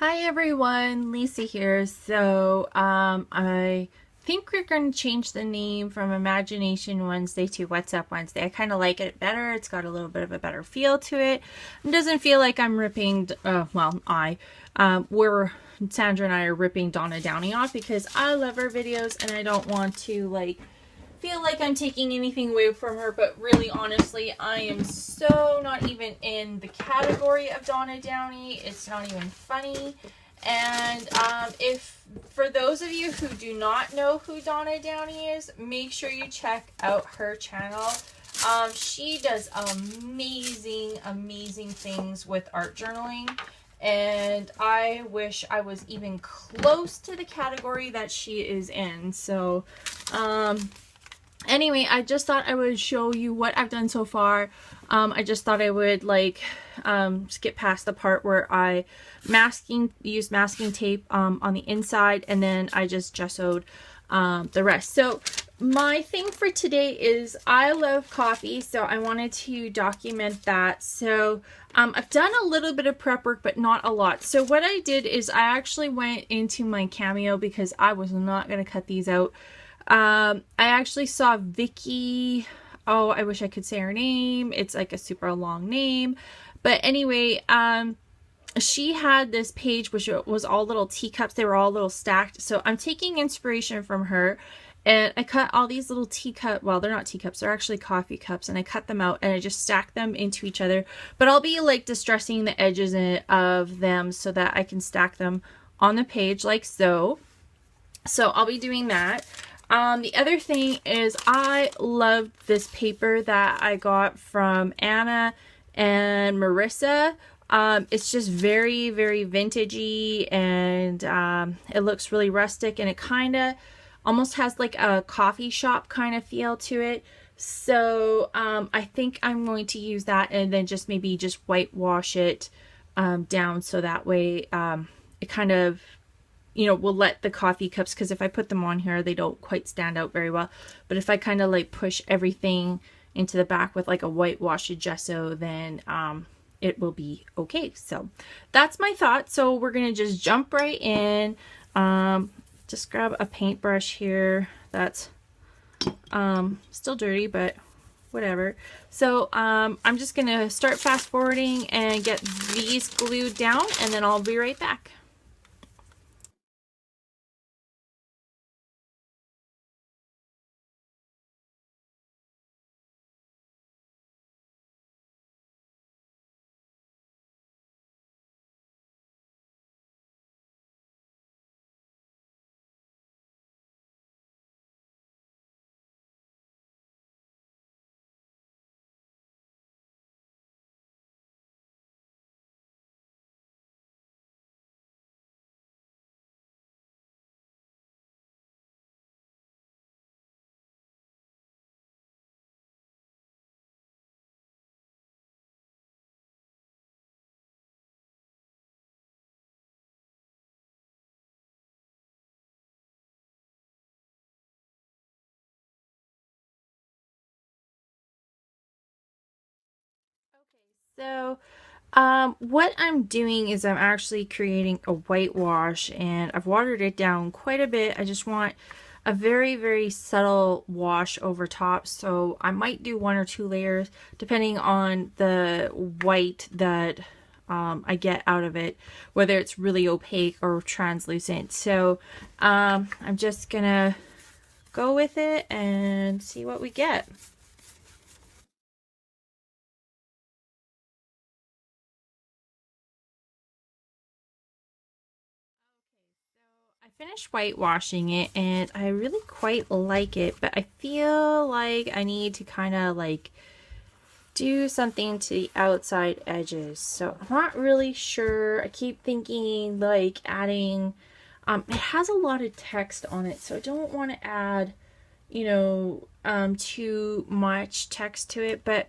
Hi everyone, Lisa here. I think we're going to change the name from Imagination Wednesday to What's Up Wednesday. I kind of like it better. It's got a little bit of a better feel to it. It doesn't feel like I'm ripping, Sandra and I are ripping Donna Downey off because I love her videos and I don't want to feel like I'm taking anything away from her, but really honestly I am so not even in the category of Donna Downey. It's not even funny. And if for those of you who do not know who Donna Downey is, make sure you check out her channel. She does amazing things with art journaling, and I wish I was even close to the category that she is in. So anyway, I just thought I would show you what I've done so far. I just thought I would skip past the part where I used masking tape on the inside, and then I just gessoed the rest. So my thing for today is I love coffee, so I wanted to document that. So I've done a little bit of prep work, but not a lot. So what I did is I actually went into my Cameo because I was not going to cut these out. I actually saw Vicky. Oh, I wish I could say her name. It's like a super long name. But anyway, she had this page which was all little teacups. They were all little stacked. So I'm taking inspiration from her. And I cut all these little teacup, well, they're not teacups, they're actually coffee cups, and I cut them out and I just stack them into each other. But I'll be like distressing the edges of them so that I can stack them on the page like so. So I'll be doing that. The other thing is I love this paper that I got from Anna and Marissa. It's just very vintagey, and it looks really rustic, and it kind of almost has like a coffee shop kind of feel to it. So I think I'm going to use that and then just maybe just whitewash it down, so that way it kind of, you know, will let the coffee cups, because if I put them on here they don't quite stand out very well. But if I kind of like push everything into the back with like a whitewashed gesso, then it will be okay. So that's my thought. So we're gonna just jump right in. Just grab a paintbrush here that's still dirty, but whatever. So I'm just gonna start fast forwarding and get these glued down, and then I'll be right back. So what I'm doing is I'm actually creating a whitewash, and I've watered it down quite a bit. I just want a very subtle wash over top, so I might do 1 or 2 layers depending on the white that I get out of it, whether it's really opaque or translucent. So I'm just gonna go with it and see what we get. I finished whitewashing it and I really quite like it, but I feel like I need to kind of like do something to the outside edges. So I'm not really sure. I keep thinking like adding, it has a lot of text on it, so I don't want to add, you know, too much text to it, but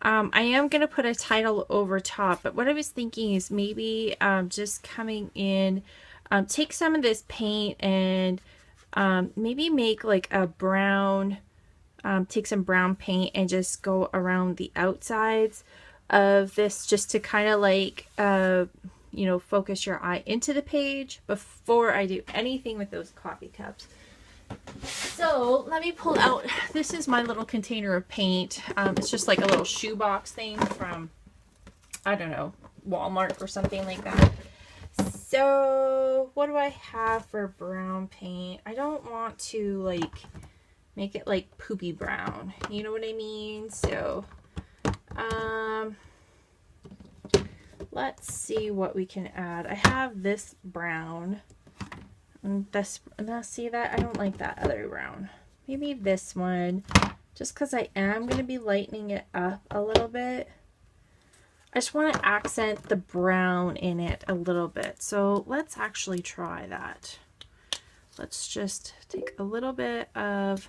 I am going to put a title over top. But what I was thinking is maybe just coming in, take some of this paint and maybe make like a brown, take some brown paint and just go around the outsides of this, just to kind of like you know, focus your eye into the page before I do anything with those coffee cups. So let me pull out, this is my little container of paint. It's just like a little shoebox thing from, I don't know, Walmart or something like that. So what do I have for brown paint? I don't want to like make it like poopy brown, you know what I mean? So let's see what we can add. I have this brown. And this, see that? I don't like that other brown. Maybe this one, just because I am going to be lightening it up a little bit. I just want to accent the brown in it a little bit. So let's actually try that. Let's just take a little bit of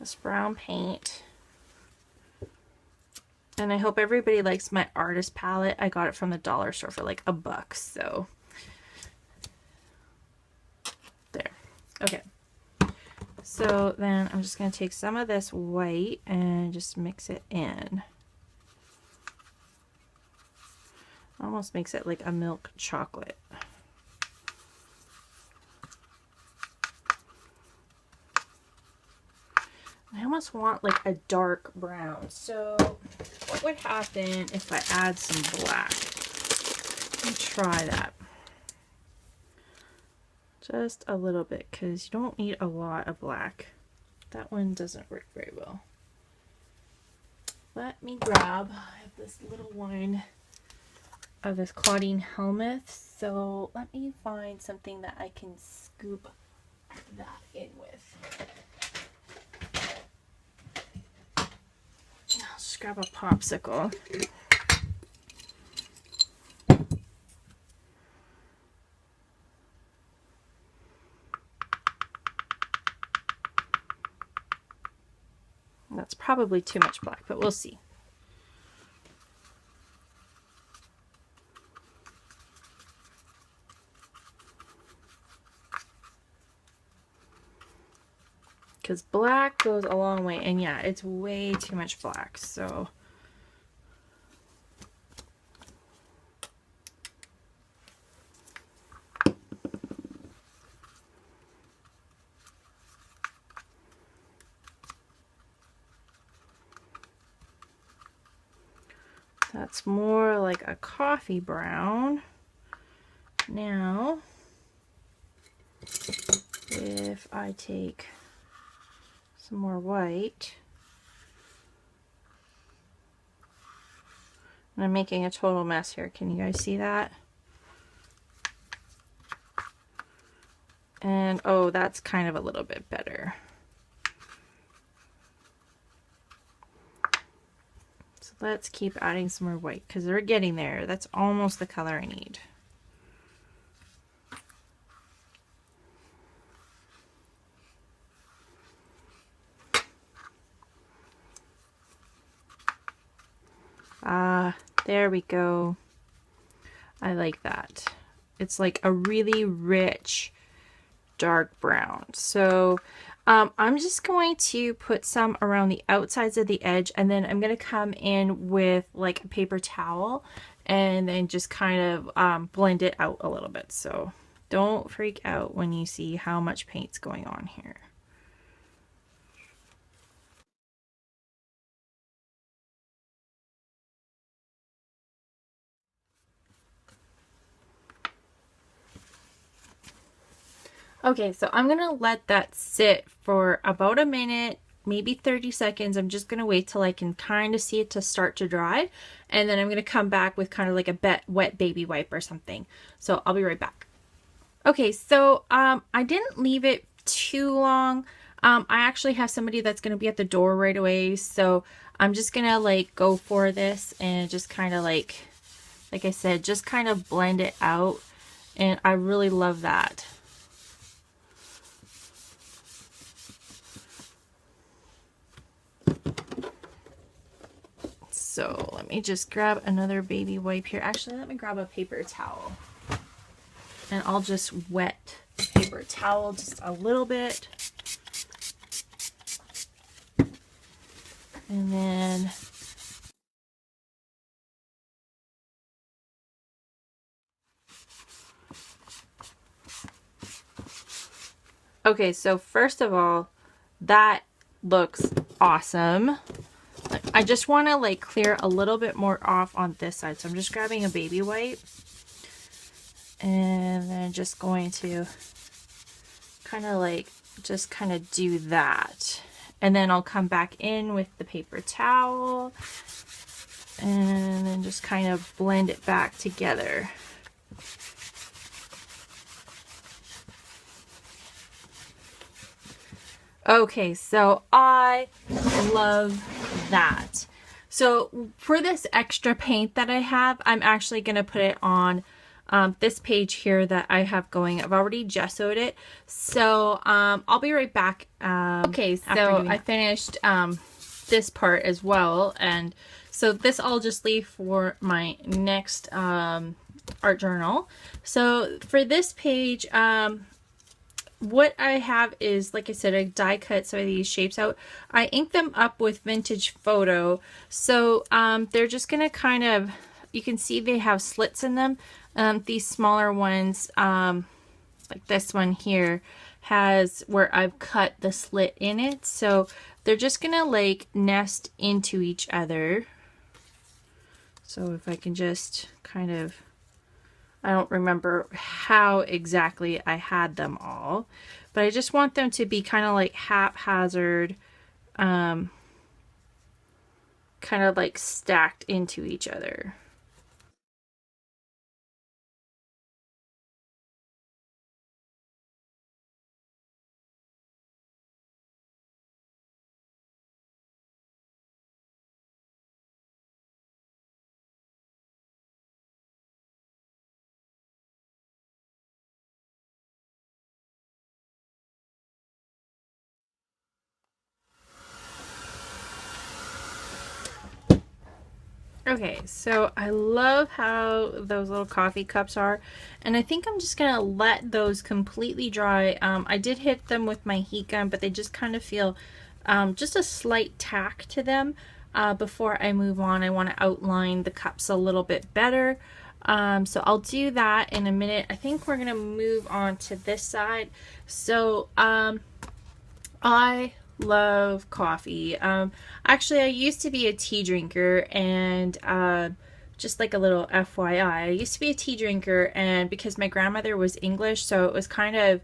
this brown paint. And I hope everybody likes my artist palette. I got it from the dollar store for like $1, so there. Okay. So then I'm just going to take some of this white and just mix it in. Almost makes it like a milk chocolate. I almost want like a dark brown. So what would happen if I add some black? Let me try that. Just a little bit, because you don't need a lot of black. That one doesn't work very well. Let me grab, I have this little one of this Claudine Helmuth. So let me find something that I can scoop that in with. I'll just grab a popsicle. That's probably too much black, but we'll see. Because black goes a long way, and yeah, it's way too much black, so that's more like a coffee brown. Now, if I take some more white, and I'm making a total mess here. Can you guys see that? And oh, that's kind of a little bit better. So let's keep adding some more white because we're getting there. That's almost the color I need. There we go. I like that. It's like a really rich dark brown. So I'm just going to put some around the outsides of the edge, and then I'm going to come in with like a paper towel and then just kind of blend it out a little bit. So don't freak out when you see how much paint's going on here. Okay, so I'm gonna let that sit for about a minute, maybe 30 seconds. I'm just gonna wait till I can kind of see it to start to dry, and then I'm gonna come back with kind of like a wet baby wipe or something. So I'll be right back. Okay, so I didn't leave it too long. I actually have somebody that's gonna be at the door right away, so I'm just gonna like go for this and just kind of like I said, just kind of blend it out, and I really love that. So let me just grab another baby wipe here. Actually, let me grab a paper towel. And I'll just wet the paper towel just a little bit. And then Okay, so first of all, that looks awesome. I just want to like clear a little bit more off on this side. So I'm just grabbing a baby wipe and then just going to kind of do that. And then I'll come back in with the paper towel and then just kind of blend it back together. Okay, so I love that. So for this extra paint that I have, I'm actually going to put it on this page here that I have going. I've already gessoed it. So I'll be right back. Okay, so I finished this part as well. And so this I'll just leave for my next art journal. So for this page, what I have is, like I said, I die cut some of these shapes out. I ink them up with vintage photo. So they're just going to kind of, you can see they have slits in them. These smaller ones, like this one here, has where I've cut the slit in it. So they're just going to like nest into each other. So if I can just kind of, I don't remember how exactly I had them all, but I just want them to be kind of like haphazard, kind of like stacked into each other. Okay, so I love how those little coffee cups are, and I think I'm just gonna let those completely dry. I did hit them with my heat gun, but they just kind of feel just a slight tack to them. Before I move on, I want to outline the cups a little bit better. So I'll do that in a minute. I think we're gonna move on to this side. So I love coffee. Actually, I used to be a tea drinker, and just like a little FYI, I used to be a tea drinker, and because my grandmother was English, so it was kind of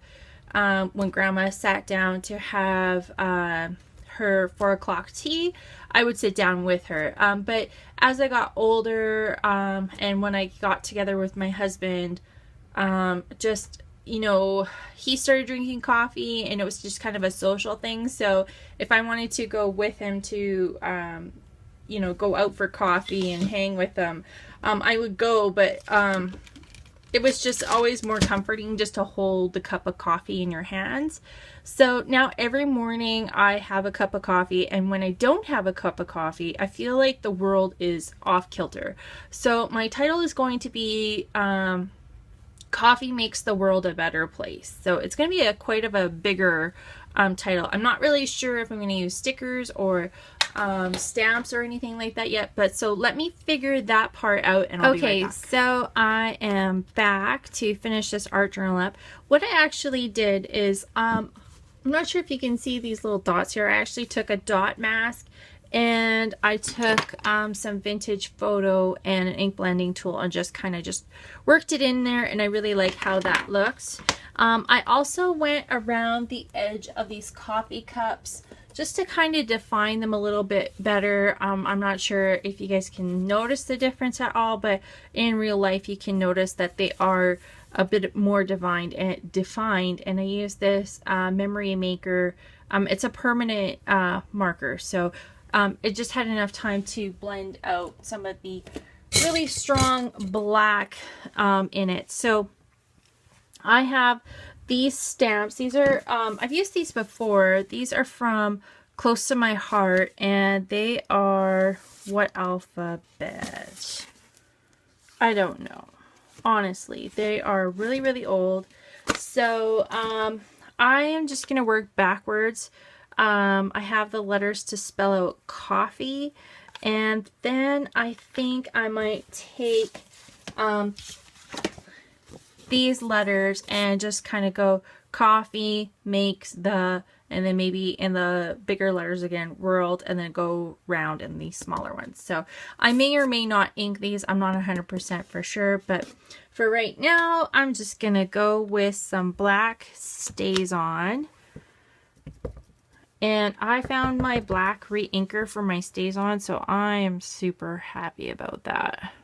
when grandma sat down to have her 4 o'clock tea, I would sit down with her. But as I got older, and when I got together with my husband, just, you know, he started drinking coffee, and it was just kind of a social thing. So if I wanted to go with him to, you know, go out for coffee and hang with him, I would go. But it was just always more comforting just to hold the cup of coffee in your hands. So now every morning I have a cup of coffee, and when I don't have a cup of coffee, I feel like the world is off kilter. So my title is going to be Coffee Makes the World a Better Place. So it's going to be quite of a bigger title. I'm not really sure if I'm going to use stickers or stamps or anything like that yet, but so let me figure that part out, and I'll be right back. So I am back to finish this art journal up. What I actually did is, I'm not sure if you can see these little dots here. I actually took a dot mask, and I took some vintage photo and an ink blending tool and just kind of just worked it in there, and I really like how that looks. I also went around the edge of these coffee cups just to kind of define them a little bit better. I'm not sure if you guys can notice the difference at all, but in real life you can notice that they are a bit more defined, and I use this memory maker. It's a permanent marker, so it just had enough time to blend out some of the really strong black in it. So I have these stamps. These are, I've used these before. These are from Close to My Heart, and they are, what alphabet? I don't know. Honestly, they are really, really old. So I am just going to work backwards. I have the letters to spell out coffee, and then I think I might take these letters and just kind of go coffee makes the, and then maybe in the bigger letters again, world, and then go round in these smaller ones. So I may or may not ink these. I'm not 100% for sure, but for right now, I'm just going to go with some black StazOn. And I found my black re-inker for my StazOn, so I am super happy about that.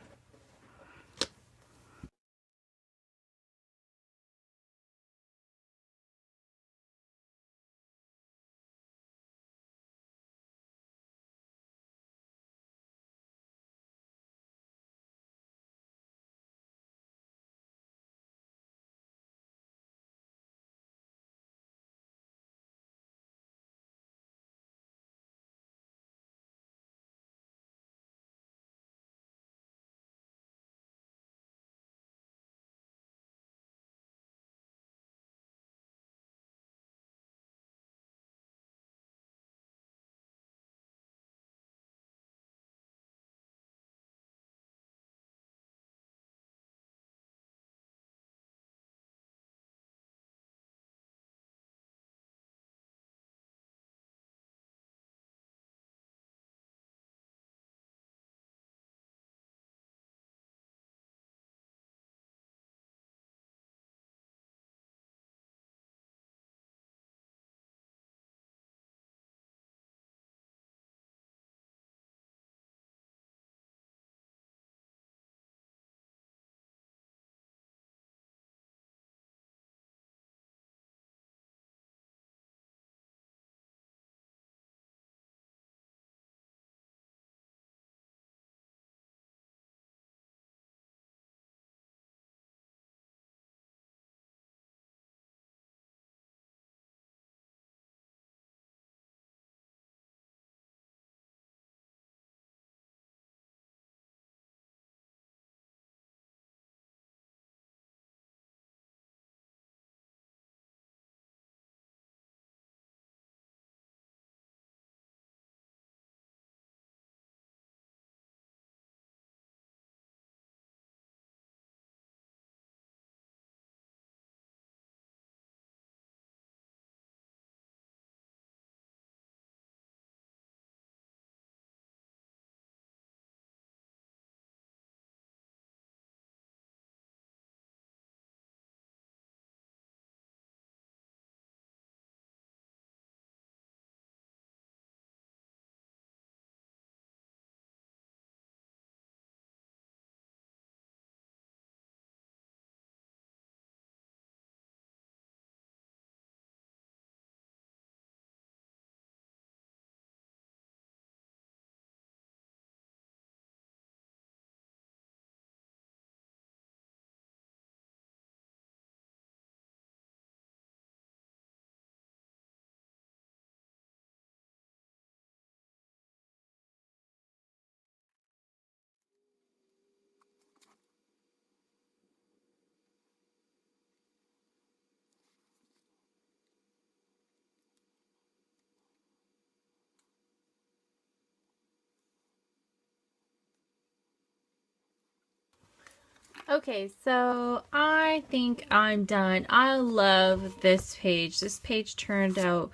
Okay, so I think I'm done. I love this page. This page turned out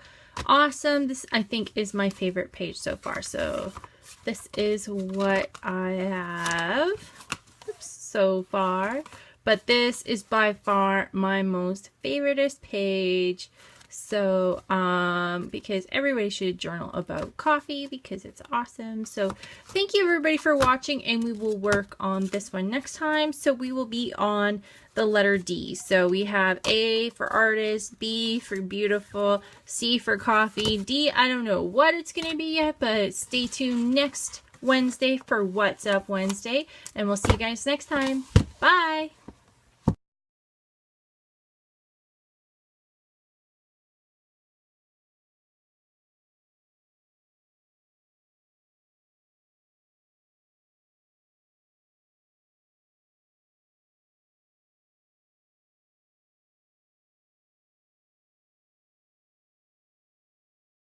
awesome. This, I think, is my favorite page so far. So this is what I have so far. But this is by far my most favoriteest page. So, because everybody should journal about coffee because it's awesome. So thank you everybody for watching, and we will work on this one next time. So we will be on the letter D. So we have A for artist, B for beautiful, C for coffee, D, I don't know what it's going to be yet, but stay tuned next Wednesday for What's Up Wednesday, and we'll see you guys next time. Bye!